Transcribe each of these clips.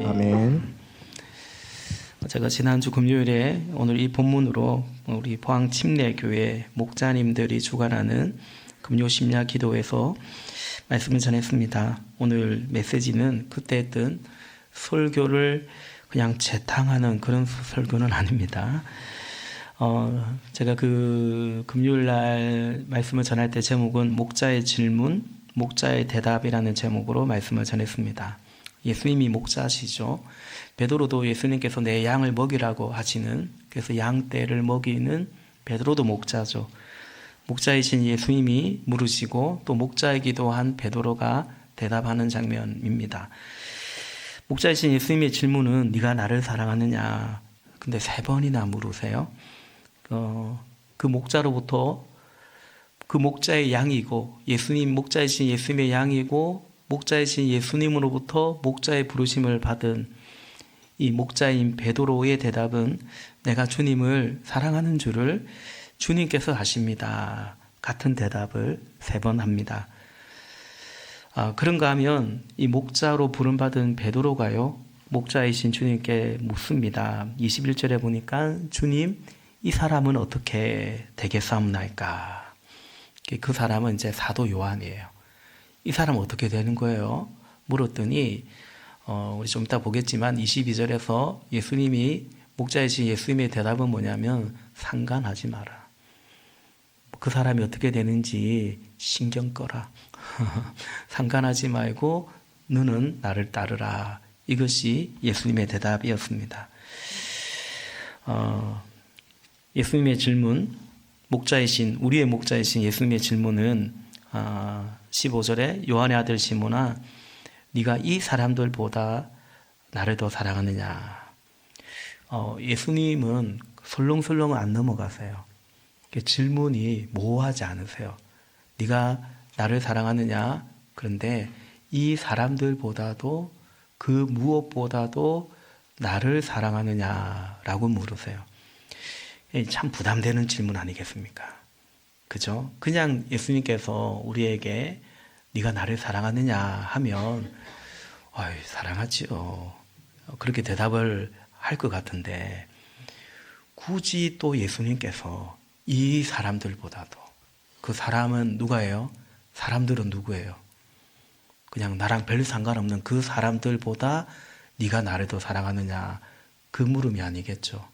아멘. 제가 지난주 금요일에 오늘 이 본문으로 우리 포항 침례교회 목자님들이 주관하는 금요 심야 기도에서 말씀을 전했습니다. 오늘 메시지는 그때 했던 설교를 그냥 재탕하는 그런 설교는 아닙니다. 제가 그 금요일 날 말씀을 전할 때 제목은 목자의 질문, 목자의 대답이라는 제목으로 말씀을 전했습니다. 예수님이 목자시죠. 베드로도 예수님께서 내 양을 먹이라고 하시는, 그래서 양떼를 먹이는 베드로도 목자죠. 목자이신 예수님이 물으시고 또 목자이기도 한 베드로가 대답하는 장면입니다. 목자이신 예수님의 질문은 네가 나를 사랑하느냐? 근데 3번이나 물으세요. 그 목자로부터 그 목자의 양이고 예수님 목자이신 예수님의 양이고 목자이신 예수님으로부터 목자의 부르심을 받은 이 목자인 베드로의 대답은 내가 주님을 사랑하는 줄을 주님께서 아십니다. 같은 대답을 3번 합니다. 그런가 하면 이 목자로 부름받은 베드로가요, 목자이신 주님께 묻습니다. 21절에 보니까 주님, 이 사람은 어떻게 되겠사옵나이까? 그 사람은 이제 사도 요한이에요. 이 사람은 어떻게 되는 거예요? 물었더니 우리 좀 이따 보겠지만 22절에서 예수님이 목자이신 예수님의 대답은 뭐냐면 상관하지 마라. 그 사람이 어떻게 되는지 신경 꺼라. 상관하지 말고 너는 나를 따르라. 이것이 예수님의 대답이었습니다. 예수님의 질문, 우리의 목자이신 예수님의 질문은 15절에 요한의 아들 시몬아, 네가 이 사람들보다 나를 더 사랑하느냐? 예수님은 설렁설렁 안 넘어가세요. 질문이 모호하지 않으세요. 네가 나를 사랑하느냐? 그런데 이 사람들보다도 그 무엇보다도 나를 사랑하느냐라고 물으세요. 참 부담되는 질문 아니겠습니까? 그죠? 그냥 예수님께서 우리에게 네가 나를 사랑하느냐 하면 사랑하지요. 그렇게 대답을 할 것 같은데 굳이 또 예수님께서 이 사람들보다도, 그 사람은 누가예요? 사람들은 누구예요? 그냥 나랑 별 상관없는 그 사람들보다 네가 나를 더 사랑하느냐, 그 물음이 아니겠죠.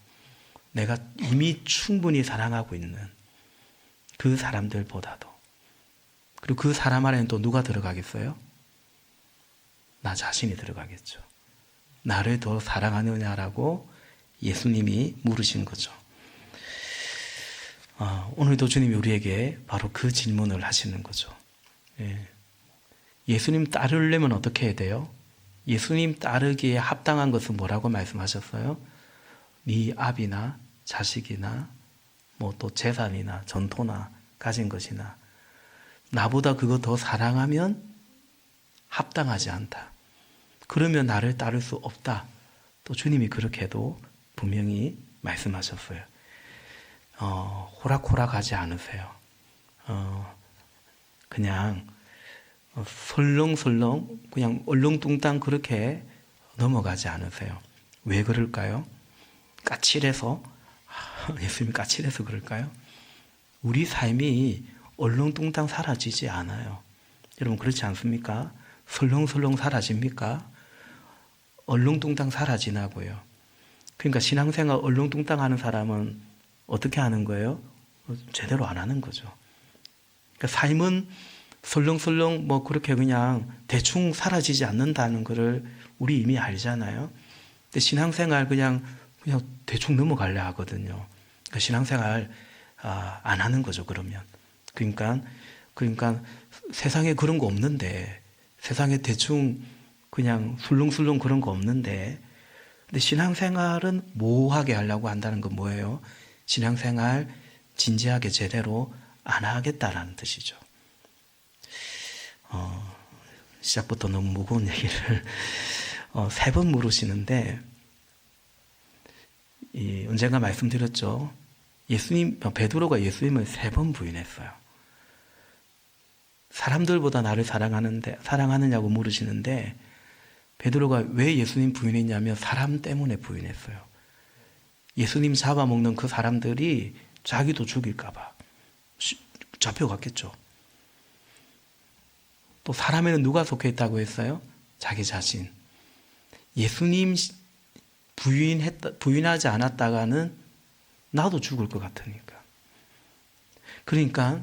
내가 이미 충분히 사랑하고 있는 그 사람들보다도, 그리고 그 사람 안에는 또 누가 들어가겠어요? 나 자신이 들어가겠죠. 나를 더 사랑하느냐라고 예수님이 물으신 거죠. 오늘도 주님이 우리에게 바로 그 질문을 하시는 거죠. 예수님 따르려면 어떻게 해야 돼요? 예수님 따르기에 합당한 것은 뭐라고 말씀하셨어요? 네 아비나 자식이나 뭐 또 재산이나 전토나 가진 것이나 나보다 그거 더 사랑하면 합당하지 않다. 그러면 나를 따를 수 없다. 또 주님이 그렇게도 분명히 말씀하셨어요. 호락호락하지 않으세요. 그냥 설렁설렁 그냥 얼렁뚱땅 그렇게 넘어가지 않으세요. 왜 그럴까요? 까칠해서? 예수님이 까칠해서 그럴까요? 우리 삶이 얼렁뚱땅 사라지지 않아요. 여러분 그렇지 않습니까? 설렁설렁 사라집니까? 얼렁뚱땅 사라지나고요. 그러니까 신앙생활 얼렁뚱땅 하는 사람은 어떻게 하는 거예요? 제대로 안 하는 거죠. 그러니까 삶은 설렁설렁 뭐 그렇게 그냥 대충 사라지지 않는다는 것을 우리 이미 알잖아요. 근데 신앙생활 그냥 대충 넘어가려 하거든요. 그러니까 신앙생활 안 하는 거죠, 그러면. 그러니까 세상에 그런 거 없는데, 세상에 대충 그냥 술렁술렁 그런 거 없는데, 근데 신앙생활은 모호하게 하려고 한다는 건 뭐예요? 신앙생활 진지하게 제대로 안 하겠다라는 뜻이죠. 시작부터 너무 무거운 얘기를 3번 물으시는데, 언젠가 말씀드렸죠. 베드로가 예수님을 3번 부인했어요. 사람들보다 나를 사랑하느냐고 물으시는데 베드로가 왜 예수님 부인했냐면 사람 때문에 부인했어요. 예수님 잡아먹는 그 사람들이 자기도 죽일까 봐 잡혀갔겠죠. 또 사람에는 누가 속해 있다고 했어요? 자기 자신. 예수님 부인하지 않았다가는 나도 죽을 것 같으니까. 그러니까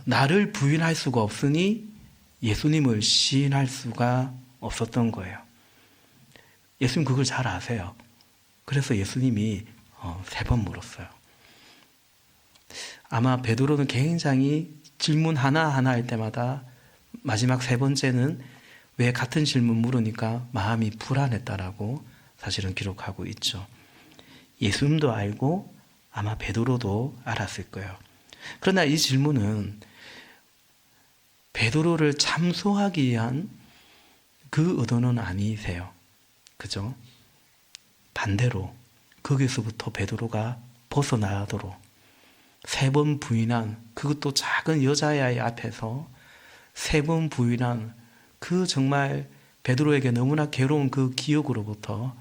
나를 부인할 수가 없으니 예수님을 시인할 수가 없었던 거예요. 예수님 그걸 잘 아세요. 그래서 예수님이 3번 물었어요. 아마 베드로는 굉장히 질문 하나하나 할 때마다 마지막 3번째는 왜 같은 질문 물으니까 마음이 불안했다라고 사실은 기록하고 있죠. 예수님도 알고 아마 베드로도 알았을 거예요. 그러나 이 질문은 베드로를 참소하기 위한 그 의도는 아니세요. 그죠? 반대로 거기서부터 베드로가 벗어나도록 3번 부인한, 그것도 작은 여자아이 앞에서 3번 부인한 그 정말 베드로에게 너무나 괴로운 그 기억으로부터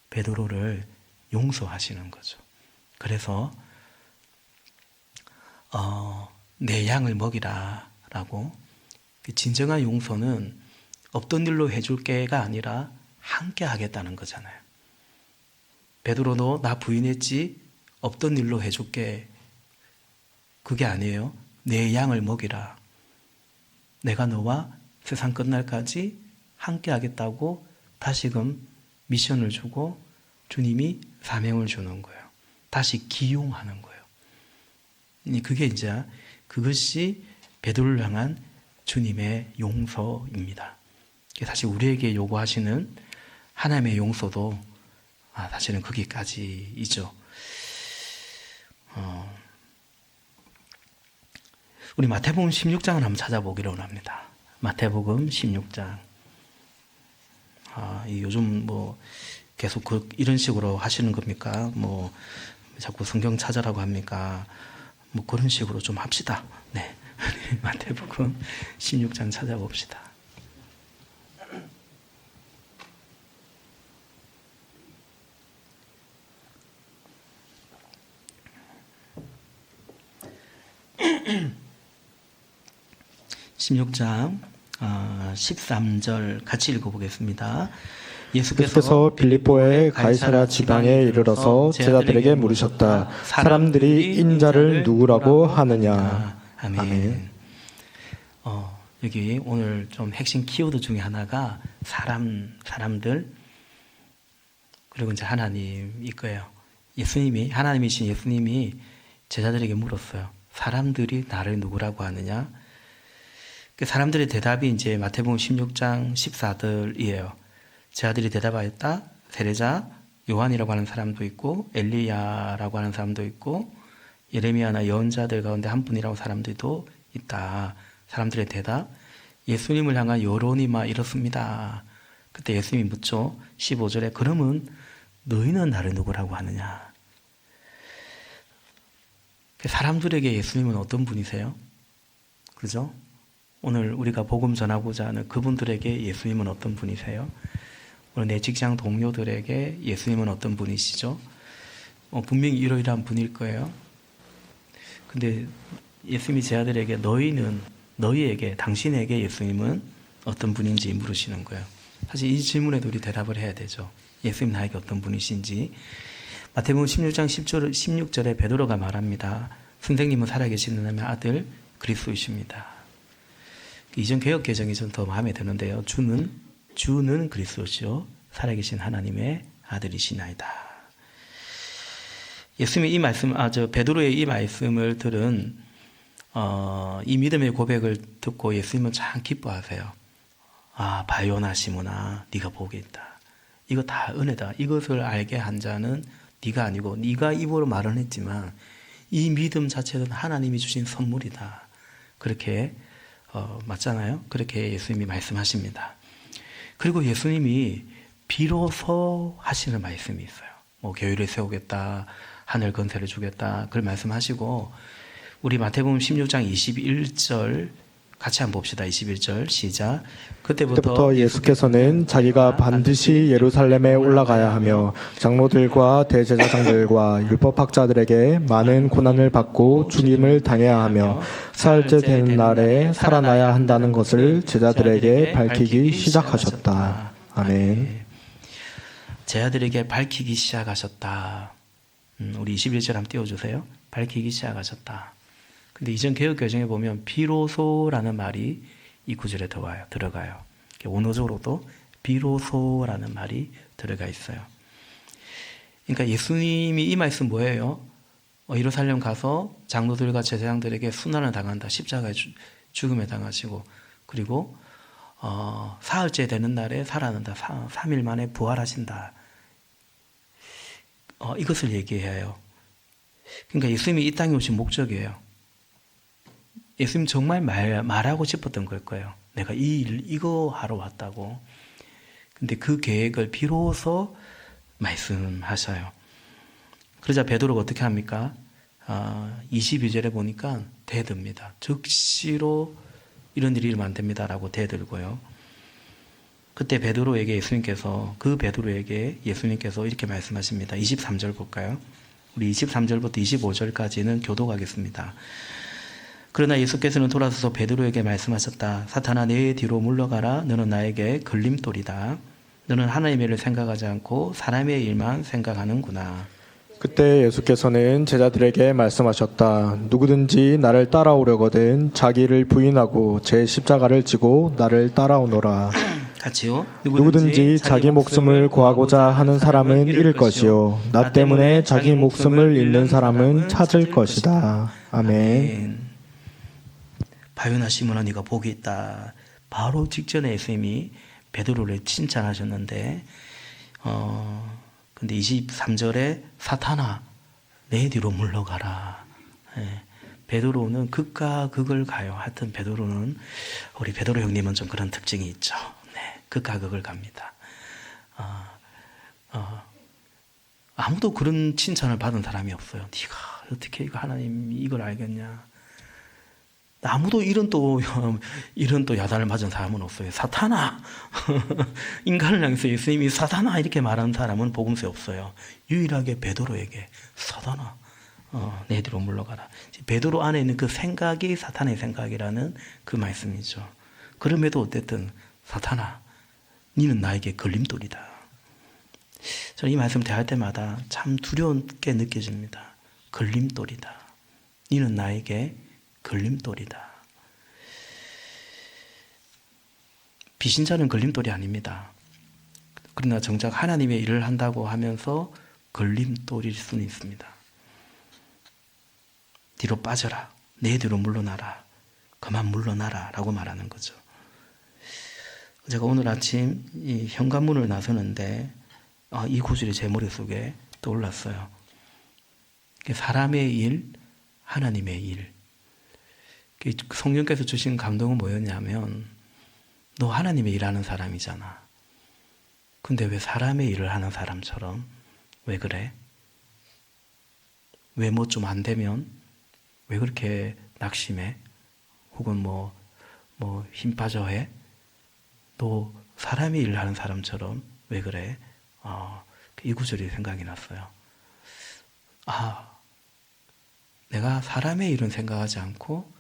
베드로를 용서하시는 거죠. 그래서 내 양을 먹이라 라고. 진정한 용서는 없던 일로 해줄게가 아니라 함께 하겠다는 거잖아요. 베드로도 나 부인했지 없던 일로 해줄게, 그게 아니에요. 내 양을 먹이라. 내가 너와 세상 끝날까지 함께 하겠다고 다시금 미션을 주고 주님이 사명을 주는 거예요. 다시 기용하는 거예요. 그게 이제 그것이 베드로를 향한 주님의 용서입니다. 사실 우리에게 요구하시는 하나님의 용서도 사실은 거기까지이죠. 우리 마태복음 16장을 한번 찾아보기를 원합니다. 마태복음 16장. 요즘 계속 이런 식으로 하시는 겁니까? 자꾸 성경 찾아라고 합니까? 그런 식으로 좀 합시다. 네. 마태복음 16장 찾아봅시다. (16장) 13절 같이 읽어보겠습니다. 예수께서 빌립보의 가이사랴 지방에 이르러서 제자들에게 물으셨다. 사람들이 인자를 누구라고 하느냐. 아멘. 여기 오늘 좀 핵심 키워드 중에 하나가 사람들, 그리고 이제 하나님일 거예요. 하나님이신 예수님이 제자들에게 물었어요. 사람들이 나를 누구라고 하느냐? 그 사람들의 대답이 이제 마태복음 16장 14절이에요. 제자들이 대답하였다. 세례자 요한이라고 하는 사람도 있고 엘리야라고 하는 사람도 있고 예레미야나 예언자들 가운데 한 분이라고 사람들도 있다. 사람들의 대답. 예수님을 향한 여론이 막 이렇습니다. 그때 예수님이 묻죠. 15절에 그러면 너희는 나를 누구라고 하느냐? 사람들에게 예수님은 어떤 분이세요? 그죠? 오늘 우리가 복음 전하고자 하는 그분들에게 예수님은 어떤 분이세요? 오늘 내 직장 동료들에게 예수님은 어떤 분이시죠? 분명히 이러이러한 분일 거예요. 근데 예수님이 제 아들에게 너희에게 당신에게 예수님은 어떤 분인지 물으시는 거예요. 사실 이 질문에도 우리 대답을 해야 되죠. 예수님 나에게 어떤 분이신지. 마태복음 16장 16절에 베드로가 말합니다. 선생님은 살아계신 하나님의 아들 그리스도이십니다. 이전 개혁 개정이 좀 더 마음에 드는데요. 주는 그리스도시요 살아계신 하나님의 아들이시나이다. 예수님이 베드로의 이 말씀을 들은 이 믿음의 고백을 듣고 예수님은 참 기뻐하세요. 바요나 시몬아, 네가 복이 있다. 이거 다 은혜다. 이것을 알게 한 자는 네가 아니고 네가 입으로 말은 했지만 이 믿음 자체는 하나님이 주신 선물이다. 그렇게 맞잖아요. 그렇게 예수님이 말씀하십니다. 그리고 예수님이 비로소 하시는 말씀이 있어요. 교회를 세우겠다, 하늘 건설을 주겠다, 그걸 말씀하시고 우리 마태복음 16장 21절 같이 한번 봅시다. 21절 시작. 그때부터 예수께서는 자기가 반드시 예루살렘에 올라가야 하며 장로들과 대제사장들과 율법학자들에게 많은 고난을 받고 죽임을 당해야 하며 사흘째 되는 날에 살아나야 한다는 것을 제자들에게 밝히기 시작하셨다. 아멘. 제자들에게 밝히기 시작하셨다. 우리 21절 한번 띄워주세요. 밝히기 시작하셨다. 근데 이전 개혁 개정에 보면 비로소라는 말이 이 구절에 들어가요. 원어적으로도 비로소라는 말이 들어가 있어요. 그러니까 예수님이 이 말씀 뭐예요? 예루살렘 가서 장로들과 제사장들에게 순환을 당한다. 십자가에 죽음에 당하시고 그리고 사흘째 되는 날에 살아난다. 3일 만에 부활하신다. 이것을 얘기해요. 그러니까 예수님이 이 땅에 오신 목적이에요. 예수님 정말 말하고 싶었던 걸 거예요. 내가 이거 하러 왔다고. 근데 그 계획을 비로소 말씀하셔요. 그러자 베드로가 어떻게 합니까? 22절에 보니까 대듭니다. 즉시로 이런 일이 일어나면 안 됩니다라고 대들고요. 그때 베드로에게 예수님께서 이렇게 말씀하십니다. 23절 볼까요? 우리 23절부터 25절까지는 교독하겠습니다. 그러나 예수께서는 돌아서서 베드로에게 말씀하셨다. 사탄아, 내 뒤로 물러가라. 너는 나에게 걸림돌이다. 너는 하나님의 일을 생각하지 않고 사람의 일만 생각하는구나. 그때 예수께서는 제자들에게 말씀하셨다. 누구든지 나를 따라오려거든 자기를 부인하고 제 십자가를 지고 나를 따라오노라. 같이요. 누구든지 자기 목숨을 구하고자 하는 사람은 잃을 것이요 나 때문에 자기 목숨을 잃는 사람은 찾을 것이다. 아멘. 바요나 시몬아, 네가 복이 있다. 바로 직전에 예수님이 베드로를 칭찬하셨는데 근데 23절에 사탄아, 내 뒤로 물러가라. 베드로는 극과 극을 가요. 하여튼 베드로는, 우리 베드로 형님은 좀 그런 특징이 있죠. 극과 극을 갑니다. 아무도 그런 칭찬을 받은 사람이 없어요. 네가 어떻게 이거 하나님 이걸 알겠냐. 아무도 이런 또 야단을 맞은 사람은 없어요. 사탄아. 인간을 향해서 예수님이 사탄아 이렇게 말하는 사람은 복음서에 없어요. 유일하게 베드로에게 사탄아, 내 뒤로 물러가라. 베드로 안에 있는 그 생각이 사탄의 생각이라는 그 말씀이죠. 그럼에도 어쨌든 사탄아, 니는 나에게 걸림돌이다. 저는 이 말씀 대할 때마다 참 두려운게 느껴집니다. 걸림돌이다. 니는 나에게 걸림돌이다. 비신자는 걸림돌이 아닙니다. 그러나 정작 하나님의 일을 한다고 하면서 걸림돌일 수는 있습니다. 뒤로 빠져라. 내 뒤로 물러나라. 그만 물러나라 라고 말하는 거죠. 제가 오늘 아침 이 현관문을 나서는데 이 구절이 제 머릿속에 떠올랐어요. 사람의 일, 하나님의 일. 성령께서 주신 감동은 뭐였냐면, 너 하나님의 일하는 사람이잖아. 근데 왜 사람의 일을 하는 사람처럼 왜 그래? 왜 뭐 좀 안 되면 왜 그렇게 낙심해? 혹은 힘 빠져 해? 너 사람의 일을 하는 사람처럼 왜 그래? 이 구절이 생각이 났어요. 내가 사람의 일은 생각하지 않고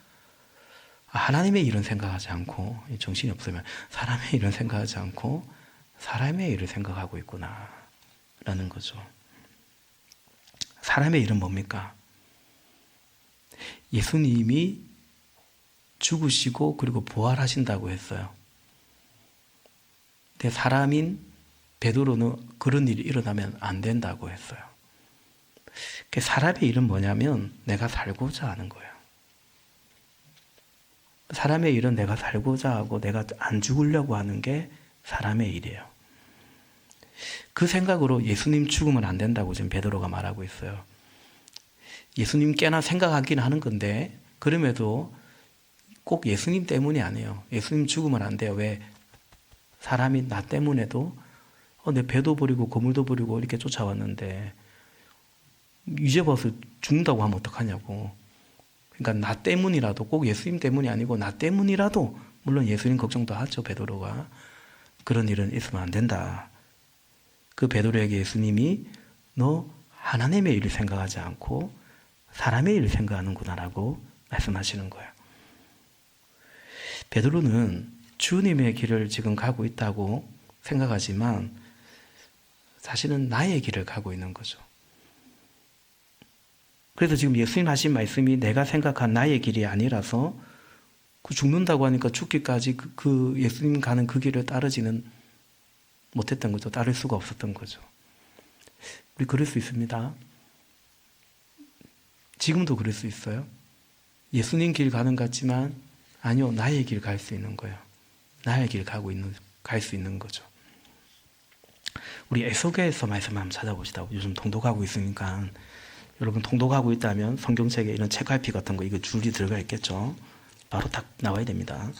하나님의 일은 생각하지 않고, 정신이 없으면 사람의 일은 생각하지 않고 사람의 일을 생각하고 있구나 라는 거죠. 사람의 일은 뭡니까? 예수님이 죽으시고 그리고 부활하신다고 했어요. 근데 사람인 베드로는 그런 일이 일어나면 안 된다고 했어요. 사람의 일은 뭐냐면 내가 살고자 하는 거예요. 사람의 일은 내가 살고자 하고 내가 안 죽으려고 하는 게 사람의 일이에요. 그 생각으로 예수님 죽으면 안 된다고 지금 베드로가 말하고 있어요. 예수님께나 생각하긴 하는 건데 그럼에도 꼭 예수님 때문이 아니에요. 예수님 죽으면 안 돼요. 왜? 사람이 나 때문에도 내 배도 버리고 거물도 버리고 이렇게 쫓아왔는데 이제 와서 죽는다고 하면 어떡하냐고. 그러니까 나 때문이라도, 꼭 예수님 때문이 아니고 나 때문이라도, 물론 예수님 걱정도 하죠, 베드로가. 그런 일은 있으면 안 된다. 그 베드로에게 예수님이 너 하나님의 일을 생각하지 않고 사람의 일을 생각하는구나라고 말씀하시는 거예요. 베드로는 주님의 길을 지금 가고 있다고 생각하지만 사실은 나의 길을 가고 있는 거죠. 그래서 지금 예수님 하신 말씀이 내가 생각한 나의 길이 아니라서 그 죽는다고 하니까 죽기까지 그 예수님 가는 그 길을 따르지는 못했던 거죠. 따를 수가 없었던 거죠. 우리 그럴 수 있습니다. 지금도 그럴 수 있어요. 예수님 길 가는 것 같지만 아니요, 나의 길 갈 수 있는 거예요. 나의 길 갈 수 있는 거죠. 우리 에스겔서 말씀 한번 찾아봅시다. 요즘 통독하고 있으니까 여러분 통독하고 있다면 성경책에 이런 책갈피 같은 거 이거 줄이 들어가 있겠죠. 바로 딱 나와야 됩니다.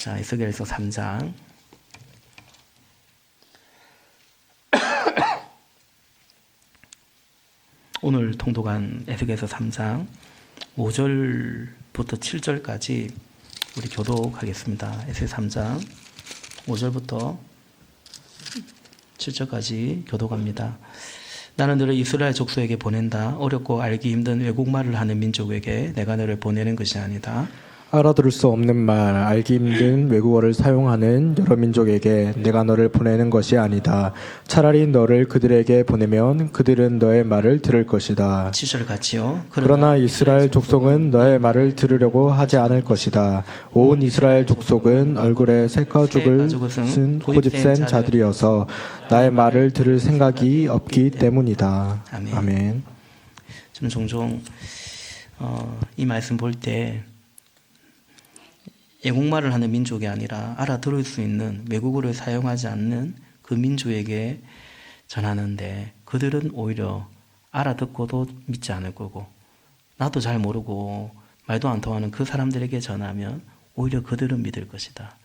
자, 에스겔서 3장. 오늘 통독한 에스겔서 3장 5절부터 7절까지 우리 교독하겠습니다. 에스겔 3장 5절부터 7절까지 교독합니다. 나는 너를 이스라엘 족속에게 보낸다. 어렵고 알기 힘든 외국말을 하는 민족에게 내가 너를 보내는 것이 아니다. 알아들을 수 없는 말, 알기 힘든 외국어를 사용하는 여러 민족에게 내가 너를 보내는 것이 아니다. 차라리 너를 그들에게 보내면 그들은 너의 말을 들을 것이다. 7절 같이요. 그러나 이스라엘 족속은 너의 말을 들으려고 하지 않을 것이다. 온 이스라엘 족속은 얼굴에 새가죽을 쓴 고집센 자들이어서 나의 말을 들을 생각이 없기 때문이다. 아멘. 아멘. 저는 종종 이 말씀 볼 때 애국말을 하는 민족이 아니라 알아들을 수 있는 외국어를 사용하지 않는 그 민족에게 전하는데 그들은 오히려 알아듣고도 믿지 않을 거고 나도 잘 모르고 말도 안 통하는 그 사람들에게 전하면 오히려 그들은 믿을 것이다.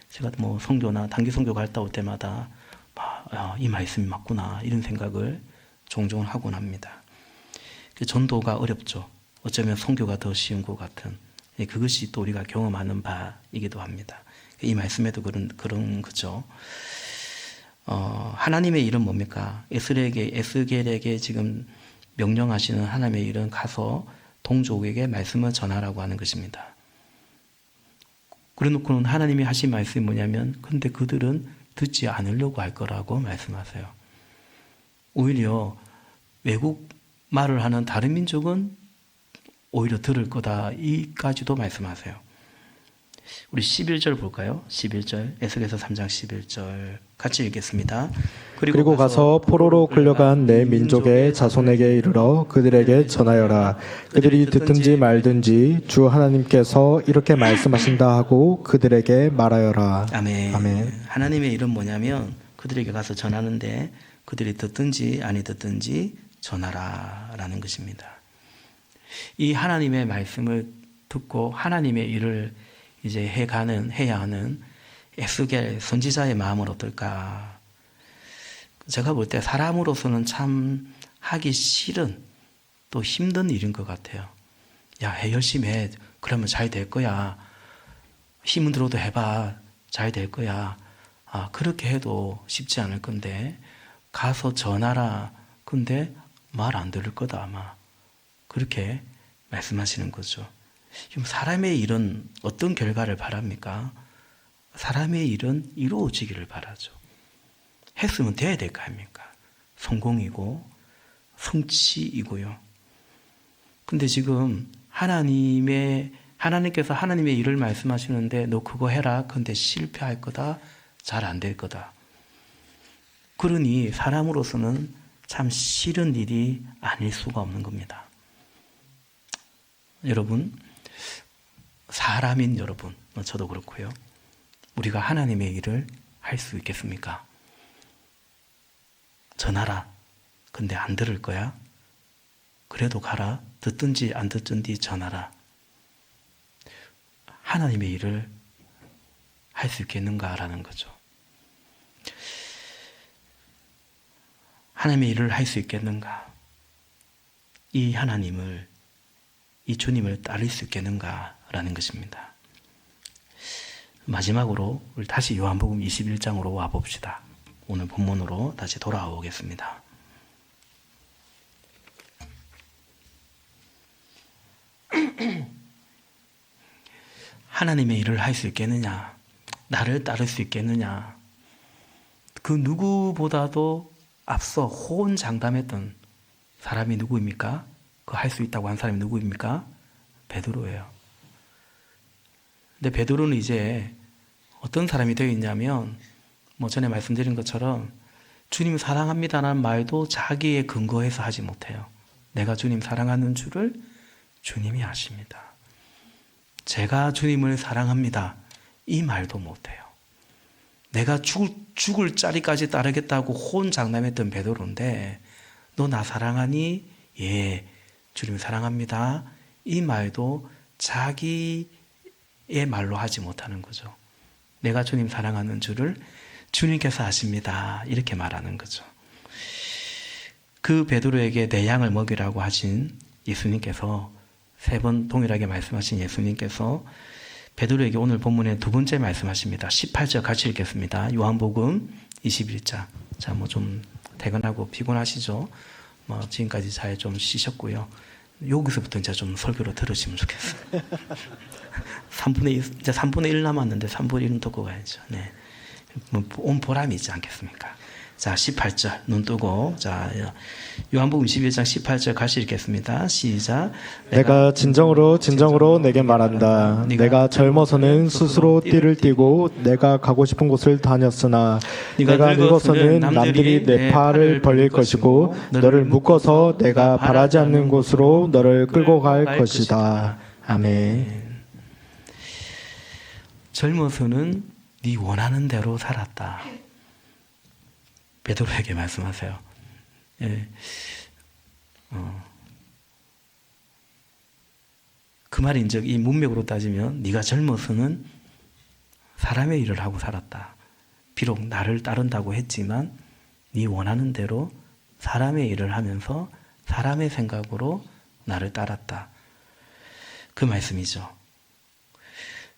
제가 뭐 선교나 단기 선교 갔다 올 때마다 이 말씀이 맞구나 이런 생각을 종종 하곤 합니다. 전도가 어렵죠. 어쩌면 선교가 더 쉬운 것 같은 그것이 또 우리가 경험하는 바이기도 합니다. 이 말씀에도 그런 거죠. 하나님의 일은 뭡니까? 에스겔에게 지금 명령하시는 하나님의 일은 가서 동족에게 말씀을 전하라고 하는 것입니다. 그래 놓고는 하나님이 하신 말씀이 뭐냐면 근데 그들은 듣지 않으려고 할 거라고 말씀하세요. 오히려 외국 말을 하는 다른 민족은 오히려 들을 거다. 이까지도 말씀하세요. 우리 11절 볼까요? 11절 에스겔서 3장 11절 같이 읽겠습니다. 그리고 가서 포로로 끌려간 내 민족의 자손에게 이르러 그들에게 전하여라. 그들이 듣든지 말든지 주 하나님께서 이렇게 말씀하신다 하고 그들에게 말하여라. 아멘. 아멘. 하나님의 일은 뭐냐면 그들에게 가서 전하는데 그들이 듣든지 아니 듣든지 전하라라는 것입니다. 이 하나님의 말씀을 듣고 하나님의 일을 이제 해야 하는 에스겔 선지자의 마음은 어떨까? 제가 볼 때 사람으로서는 참 하기 싫은 또 힘든 일인 것 같아요. 야, 열심히 해. 그러면 잘 될 거야. 힘은 들어도 해봐. 잘 될 거야. 그렇게 해도 쉽지 않을 건데 가서 전하라. 근데 말 안 들을 거다 아마. 그렇게 말씀하시는 거죠. 지금 사람의 일은 어떤 결과를 바랍니까? 사람의 일은 이루어지기를 바라죠. 했으면 돼야 될 거 아닙니까? 성공이고 성취이고요. 근데 지금 하나님께서 하나님의 일을 말씀하시는데 너 그거 해라. 근데 실패할 거다. 잘 안 될 거다. 그러니 사람으로서는 참 싫은 일이 아닐 수가 없는 겁니다. 여러분, 사람인 여러분, 저도 그렇고요. 우리가 하나님의 일을 할 수 있겠습니까? 전하라. 근데 안 들을 거야? 그래도 가라. 듣든지 안 듣든지 전하라. 하나님의 일을 할 수 있겠는가라는 거죠. 하나님의 일을 할 수 있겠는가? 이 하나님을 이 주님을 따를 수 있겠는가라는 것입니다. 마지막으로 우리 다시 요한복음 21장으로 와봅시다. 오늘 본문으로 다시 돌아와 보겠습니다. 하나님의 일을 할 수 있겠느냐? 나를 따를 수 있겠느냐? 그 누구보다도 앞서 호언장담했던 사람이 누구입니까? 그 할 수 있다고 한 사람이 누구입니까? 베드로예요. 근데 베드로는 이제 어떤 사람이 되어 있냐면, 전에 말씀드린 것처럼 주님 사랑합니다라는 말도 자기의 근거에서 하지 못해요. 내가 주님 사랑하는 줄을 주님이 아십니다. 제가 주님을 사랑합니다. 이 말도 못해요. 내가 죽을 자리까지 따르겠다고 호언장담했던 베드로인데, 너 나 사랑하니? 예, 주님 사랑합니다. 이 말도 자기의 말로 하지 못하는 거죠. 내가 주님 사랑하는 줄을 주님께서 아십니다. 이렇게 말하는 거죠. 그 베드로에게 내 양을 먹이라고 하신 예수님께서, 세 번 동일하게 말씀하신 예수님께서 베드로에게 오늘 본문에 두 번째 말씀하십니다. 18절 같이 읽겠습니다. 요한복음 21장. 자, 좀 퇴근하고 피곤하시죠? 지금까지 잘 좀 쉬셨고요. 여기서부터 이제 좀 설교로 들으시면 좋겠어요. 3분의 1 남았는데 3분의 1은 듣고 가야죠. 네. 온 보람이 있지 않겠습니까? 자, 18절 눈 뜨고, 자, 요한복음 21장 18절 같이 읽겠습니다. 시작. 내가 진정으로 내게 말한다. 내가 젊어서는 스스로 띠를 띠고 내가 가고 싶은 곳을 다녔으나 내가 늙어서는 남들이 내 팔을 벌릴 것이고 너를 묶어서 내가 바라지 않는 곳으로 너를 끌고 갈 것이다. 아멘. 젊어서는 네 원하는 대로 살았다. 베드로에게 말씀하세요. 예. 그 말인즉 이 문맥으로 따지면 네가 젊어서는 사람의 일을 하고 살았다. 비록 나를 따른다고 했지만 네 원하는 대로 사람의 일을 하면서 사람의 생각으로 나를 따랐다. 그 말씀이죠.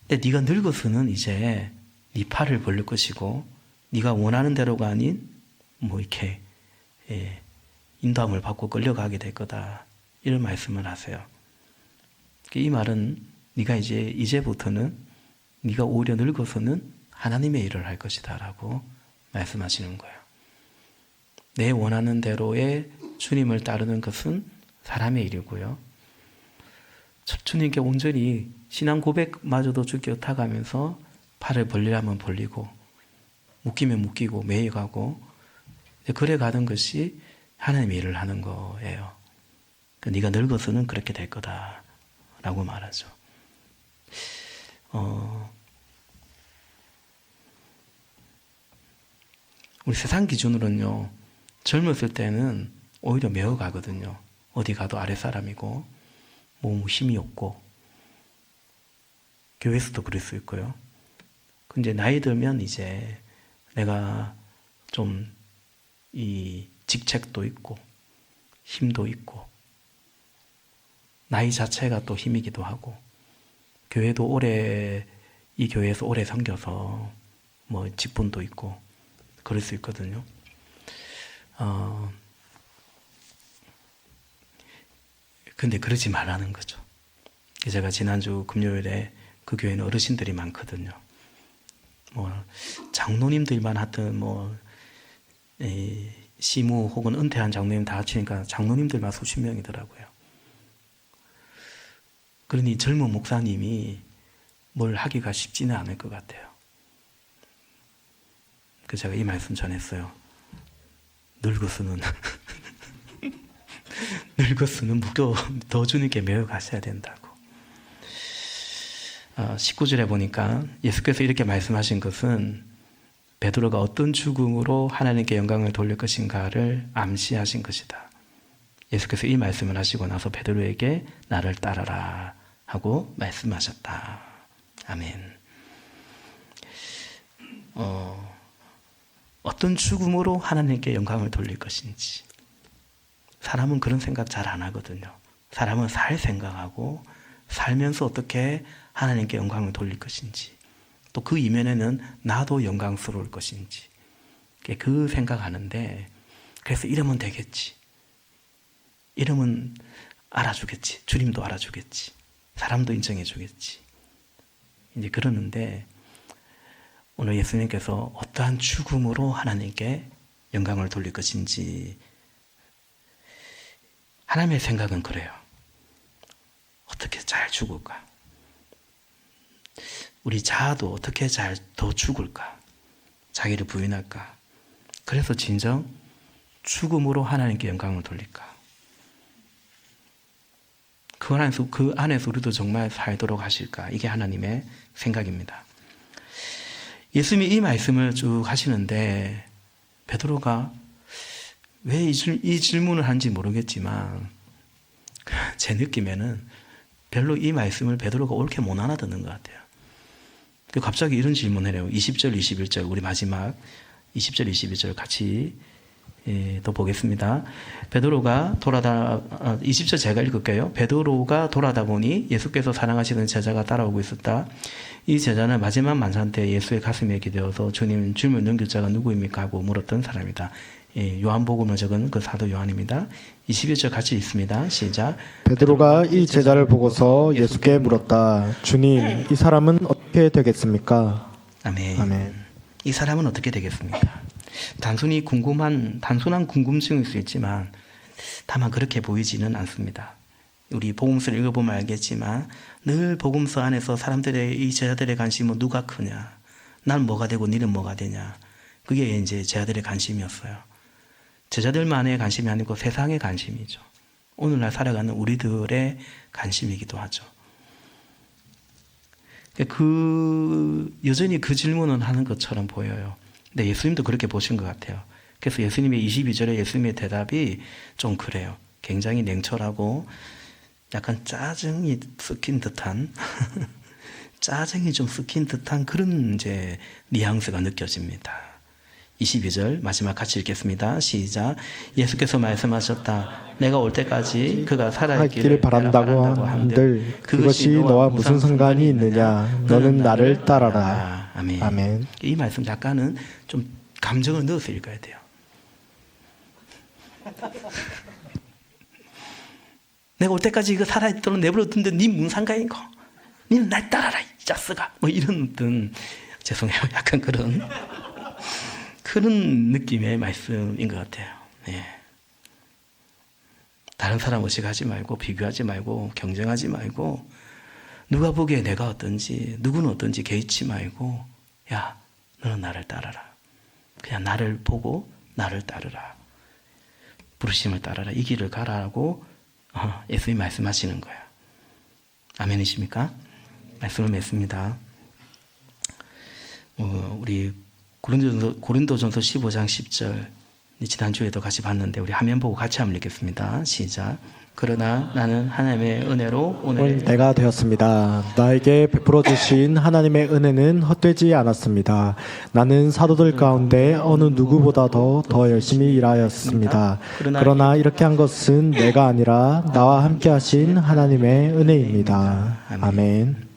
근데 네가 늙어서는 이제 네 팔을 벌릴 것이고 네가 원하는 대로가 아닌 이렇게 인도함을 받고 끌려가게 될 거다. 이런 말씀을 하세요. 이 말은 네가 이제부터는 네가 오히려 늙어서는 하나님의 일을 할 것이다 라고 말씀하시는 거예요. 내 원하는 대로의 주님을 따르는 것은 사람의 일이고요. 주님께 온전히 신앙 고백마저도 주께 의탁하면서 팔을 벌리라면 벌리고 묶이면 묶이고 매여가고 그래 가는 것이 하나님의 일을 하는 거예요. 네가 늙어서는 그렇게 될 거다라고 말하죠. 우리 세상 기준으로는요, 젊었을 때는 오히려 매어 가거든요. 어디 가도 아랫사람이고 몸 힘이 없고 교회에서도 그럴 수 있고요. 근데 나이 들면 이제 내가 좀 이 직책도 있고 힘도 있고 나이 자체가 또 힘이기도 하고 교회도 이 교회에서 오래 섬겨서 직분도 있고 그럴 수 있거든요. 근데 그러지 말라는 거죠. 제가 지난주 금요일에 그 교회는 어르신들이 많거든요. 장로님들만 하든 시무 혹은 은퇴한 장로님 다 합치니까 장로님들만 수십 명이더라고요. 그러니 젊은 목사님이 뭘 하기가 쉽지는 않을 것 같아요. 그래서 제가 이 말씀 전했어요. 늙어서는 묵도 더 주님께 매어 가셔야 된다고. 19절에 보니까 예수께서 이렇게 말씀하신 것은 베드로가 어떤 죽음으로 하나님께 영광을 돌릴 것인가를 암시하신 것이다. 예수께서 이 말씀을 하시고 나서 베드로에게 나를 따라라 하고 말씀하셨다. 아멘. 어떤 죽음으로 하나님께 영광을 돌릴 것인지 사람은 그런 생각 잘 안 하거든요. 사람은 살 생각하고 살면서 어떻게 하나님께 영광을 돌릴 것인지, 또 그 이면에는 나도 영광스러울 것인지, 그 생각하는데, 그래서 이러면 되겠지, 이러면 알아주겠지, 주님도 알아주겠지, 사람도 인정해주겠지, 이제 그러는데, 오늘 예수님께서 어떠한 죽음으로 하나님께 영광을 돌릴 것인지, 하나님의 생각은 그래요. 어떻게 잘 죽을까? 우리 자아도 어떻게 잘 더 죽을까? 자기를 부인할까? 그래서 진정 죽음으로 하나님께 영광을 돌릴까? 그 안에서 우리도 정말 살도록 하실까? 이게 하나님의 생각입니다. 예수님이 이 말씀을 쭉 하시는데 베드로가 왜 이 질문을 한지 모르겠지만 제 느낌에는 별로 이 말씀을 베드로가 옳게 못 알아듣는 것 같아요. 갑자기 이런 질문을 해요. 20절, 21절 우리 마지막 20절, 21절 같이 또 보겠습니다. 베드로가 20절 제가 읽을게요. 베드로가 돌아다 보니 예수께서 사랑하시는 제자가 따라오고 있었다. 이 제자는 마지막 만찬 때 예수의 가슴에 기대어서 주님, 질문 넘길 자가 누구입니까? 하고 물었던 사람이다. 요한복음을 적은 그 사도 요한입니다. 21절 같이 읽습니다. 시작. 베드로가 이 제자를 보고서 예수께 물었다. 주님, 이 사람은 어떻게 되겠습니까? 아멘. 아멘. 이 사람은 어떻게 되겠습니까? 단순한 궁금증일 수 있지만 다만 그렇게 보이지는 않습니다. 우리 복음서를 읽어보면 알겠지만 늘 복음서 안에서 이 제자들의 관심은 누가 크냐, 난 뭐가 되고 니는 뭐가 되냐, 그게 이제 제자들의 관심이었어요. 제자들만의 관심이 아니고 세상의 관심이죠. 오늘날 살아가는 우리들의 관심이기도 하죠. 여전히 그 질문은 하는 것처럼 보여요. 근데 예수님도 그렇게 보신 것 같아요. 그래서 예수님의 22절에 예수님의 대답이 좀 그래요. 굉장히 냉철하고 약간 짜증이 섞인 듯한 짜증이 좀 섞인 듯한 그런 이제 뉘앙스가 느껴집니다. 22절 마지막 같이 읽겠습니다. 시작. 예수께서 말씀하셨다. 내가 올 때까지 그가 살아있기를 바란다고 한들 그것이 너와 무슨 상관이 있느냐? 너는 나를 따라라. 아멘. 아멘. 이 말씀 작가는 좀 감정을 넣어서 읽어야 돼요. 내가 올 때까지 이거 살아있도록 내버려둔데 네 무슨 상관이고? 니는 날 따라라 이 자스가. 뭐 이런 어떤 죄송해요. 약간 그런 느낌의 말씀인 것 같아요. 네. 다른 사람 의식하지 말고 비교하지 말고 경쟁하지 말고 누가 보기에 내가 어떤지 누구는 어떤지 개의치 말고 야 너는 나를 따라라. 그냥 나를 보고 나를 따르라. 부르심을 따라라. 이 길을 가라고 예수님이 말씀하시는 거예요. 아멘이십니까? 말씀을 맺습니다. 우리 고린도전서 15장 10절 지난주에도 같이 봤는데 우리 화면 보고 같이 한번 읽겠습니다. 시작. 그러나 나는 하나님의 은혜로 오늘 내가 되었습니다. 나에게 베풀어 주신 하나님의 은혜는 헛되지 않았습니다. 나는 사도들 가운데 어느 누구보다 더 열심히 일하였습니다. 그러나 이렇게 한 것은 내가 아니라 나와 함께 하신 하나님의 은혜입니다. 아멘.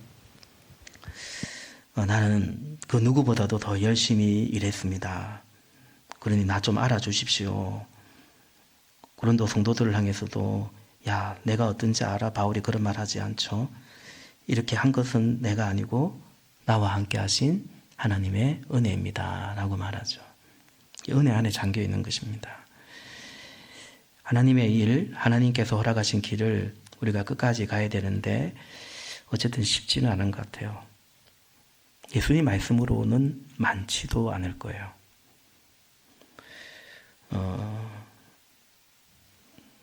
나는 그 누구보다도 더 열심히 일했습니다. 그러니 나 좀 알아주십시오. 고린도 성도들을 향해서도 야 내가 어떤지 알아? 바울이 그런 말 하지 않죠. 이렇게 한 것은 내가 아니고 나와 함께 하신 하나님의 은혜입니다 라고 말하죠. 은혜 안에 잠겨 있는 것입니다. 하나님의 일, 하나님께서 허락하신 길을 우리가 끝까지 가야 되는데 어쨌든 쉽지는 않은 것 같아요. 예수님 말씀으로는 많지도 않을 거예요.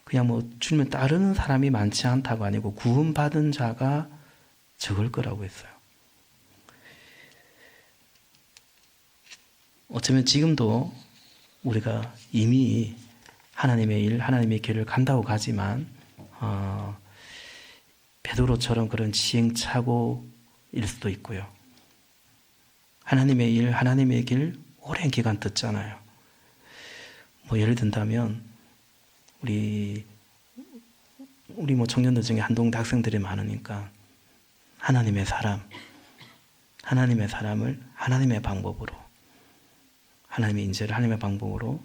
그냥 뭐 주님을 따르는 사람이 많지 않다고 아니고 구원받은 자가 적을 거라고 했어요. 어쩌면 지금도 우리가 이미 하나님의 일, 하나님의 길을 간다고 가지만 베드로처럼 그런 시행착오일 수도 있고요. 하나님의 일, 하나님의 길 오랜 기간 듣잖아요. 뭐 예를 든다면 우리 우리 뭐 청년들 중에 한동대 학생들이 많으니까 하나님의 사람을 하나님의 방법으로, 하나님의 인재를 하나님의 방법으로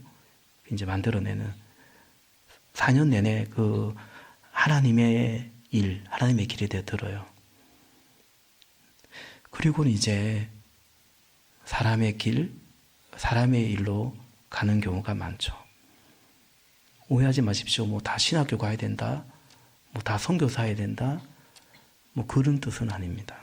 이제 만들어내는 4년 내내 그 하나님의 일, 하나님의 길이 되어 들어요. 그리고는 이제 사람의 길, 사람의 일로 가는 경우가 많죠. 오해하지 마십시오. 뭐 다 신학교 가야 된다, 뭐 다 선교사 해야 된다, 뭐 그런 뜻은 아닙니다.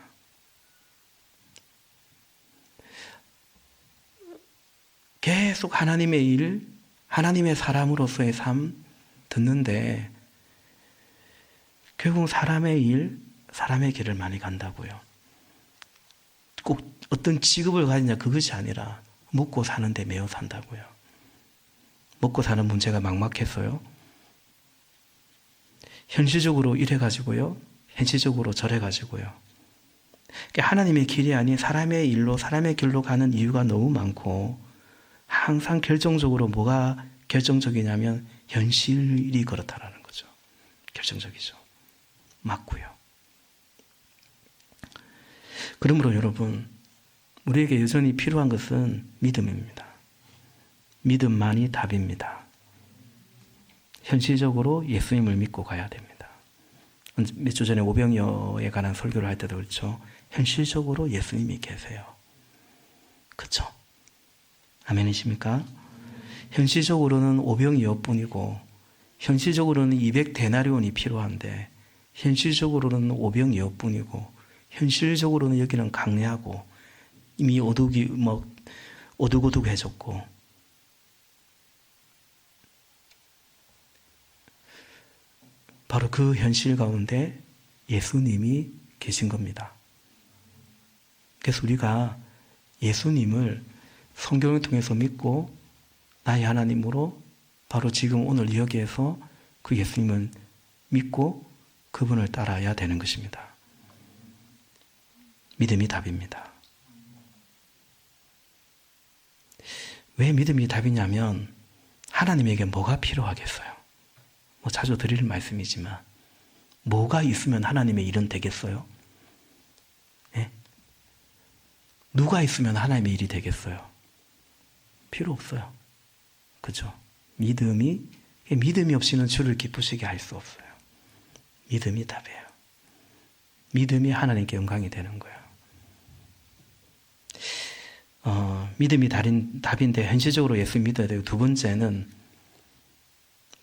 계속 하나님의 일, 하나님의 사람으로서의 삶 듣는데 결국 사람의 일, 사람의 길을 많이 간다고요. 꼭 어떤 직업을 가지냐 그것이 아니라 먹고 사는데 매여 산다고요. 먹고 사는 문제가 막막해서요. 현실적으로 이래가지고요. 현실적으로 저래가지고요. 하나님의 길이 아닌 사람의 일로, 사람의 길로 가는 이유가 너무 많고 항상 결정적으로 뭐가 결정적이냐면 현실이 그렇다라는 거죠. 결정적이죠. 맞고요. 그러므로 여러분, 우리에게 여전히 필요한 것은 믿음입니다. 믿음만이 답입니다. 현실적으로 예수님을 믿고 가야 됩니다. 몇 주 전에 오병이어에 관한 설교를 할 때도 그렇죠. 현실적으로 예수님이 계세요. 그렇죠? 아멘이십니까? 현실적으로는 오병이어뿐이고 현실적으로는 200데나리온이 필요한데 현실적으로는 오병이어뿐이고 현실적으로는 여기는 강야고 이미 오두고두해졌고 바로 그 현실 가운데 예수님이 계신 겁니다. 그래서 우리가 예수님을 성경을 통해서 믿고 나의 하나님으로 바로 지금 오늘 여기에서 그 예수님을 믿고 그분을 따라야 되는 것입니다. 믿음이 답입니다. 왜 믿음이 답이냐면 하나님에게 뭐가 필요하겠어요? 뭐 자주 드리는 말씀이지만 뭐가 있으면 하나님의 일은 되겠어요? 예? 누가 있으면 하나님의 일이 되겠어요? 필요 없어요. 그죠? 믿음이 없이는 주를 기쁘시게 할 수 없어요. 믿음이 답이에요. 믿음이 하나님께 영광이 되는 거예요. 믿음이 답인데 현실적으로 예수 믿어야 되고 두 번째는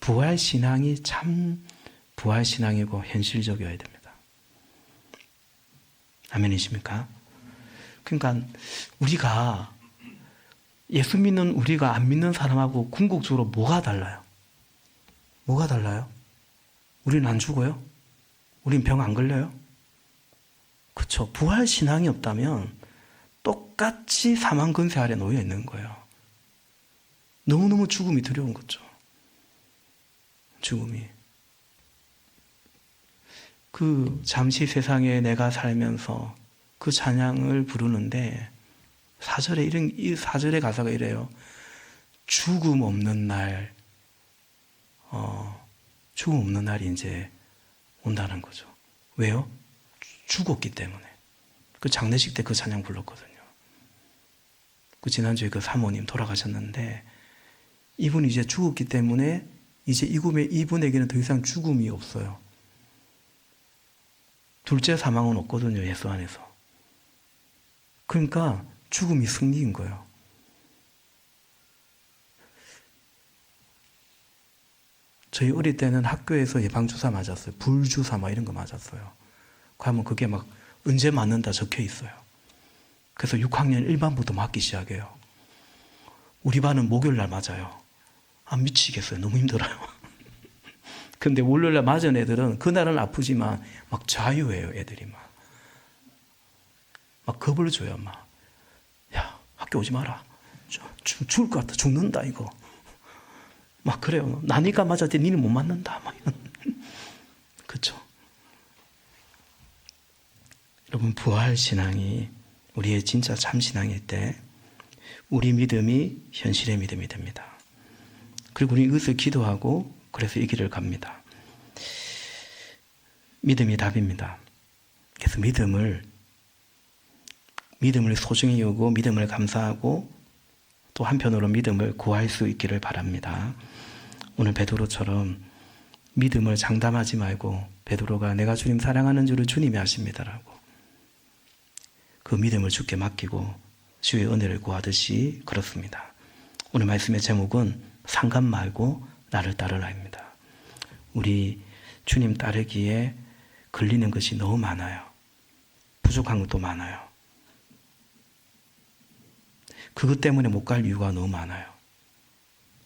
부활신앙이 참 부활신앙이고 현실적이어야 됩니다. 아멘이십니까? 그러니까 우리가 예수 믿는 우리가 안 믿는 사람하고 궁극적으로 뭐가 달라요? 뭐가 달라요? 우리는 안 죽어요? 우린 병 안 걸려요? 그렇죠. 부활신앙이 없다면 똑같이 사망 근세 아래 놓여 있는 거예요. 너무너무 죽음이 두려운 거죠. 죽음이. 그 잠시 세상에 내가 살면서 그 찬양을 부르는데 이 사절의 가사가 이래요. 죽음 없는 날, 죽음 없는 날이 이제 온다는 거죠. 왜요? 죽었기 때문에. 그 장례식 때 그 찬양 불렀거든요. 그 지난주에 그 사모님 돌아가셨는데 이분이 이제 죽었기 때문에 이제 이분에게는 더 이상 죽음이 없어요. 둘째 사망은 없거든요. 예수 안에서. 그러니까 죽음이 승리인 거예요. 저희 어릴 때는 학교에서 예방주사 맞았어요. 불주사 막 이런 거 맞았어요. 그러면 그게 막 언제 맞는다 적혀 있어요. 그래서 6학년 1반부터 맞기 시작해요. 우리 반은 목요일날 맞아요. 아, 미치겠어요. 너무 힘들어요. 근데 월요일날 맞은 애들은 그날은 아프지만 막 자유해요. 애들이 막 겁을 줘요. 야, 학교 오지 마라. 죽을 것 같다. 죽는다 이거. 막 그래요. 나니까 맞았지 니는 못 맞는다. 막 이런. 그렇죠. 여러분, 부활신앙이 우리의 진짜 참신앙일 때 우리 믿음이 현실의 믿음이 됩니다. 그리고 우리 이것을 기도하고 그래서 이 길을 갑니다. 믿음이 답입니다. 그래서 믿음을 소중히 여기고 믿음을 감사하고 또 한편으로 믿음을 구할 수 있기를 바랍니다. 오늘 베드로처럼 믿음을 장담하지 말고 베드로가 내가 주님 사랑하는 줄을 주님이 아십니다라고 그 믿음을 주께 맡기고 주의 은혜를 구하듯이 그렇습니다. 오늘 말씀의 제목은 상관 말고 나를 따르라입니다. 우리 주님 따르기에 걸리는 것이 너무 많아요. 부족한 것도 많아요. 그것 때문에 못 갈 이유가 너무 많아요.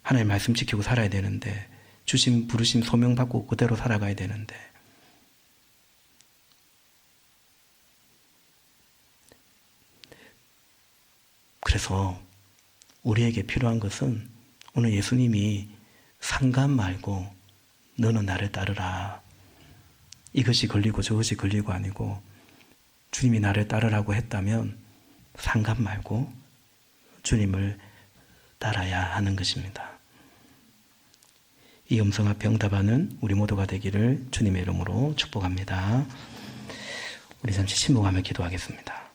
하나님 말씀 지키고 살아야 되는데 주신 부르심 소명받고 그대로 살아가야 되는데 그래서 우리에게 필요한 것은 오늘 예수님이 상관 말고 너는 나를 따르라. 이것이 걸리고 저것이 걸리고 아니고 주님이 나를 따르라고 했다면 상관 말고 주님을 따라야 하는 것입니다. 이 음성 앞에 응답하는 우리 모두가 되기를 주님의 이름으로 축복합니다. 우리 잠시 침묵하며 기도하겠습니다.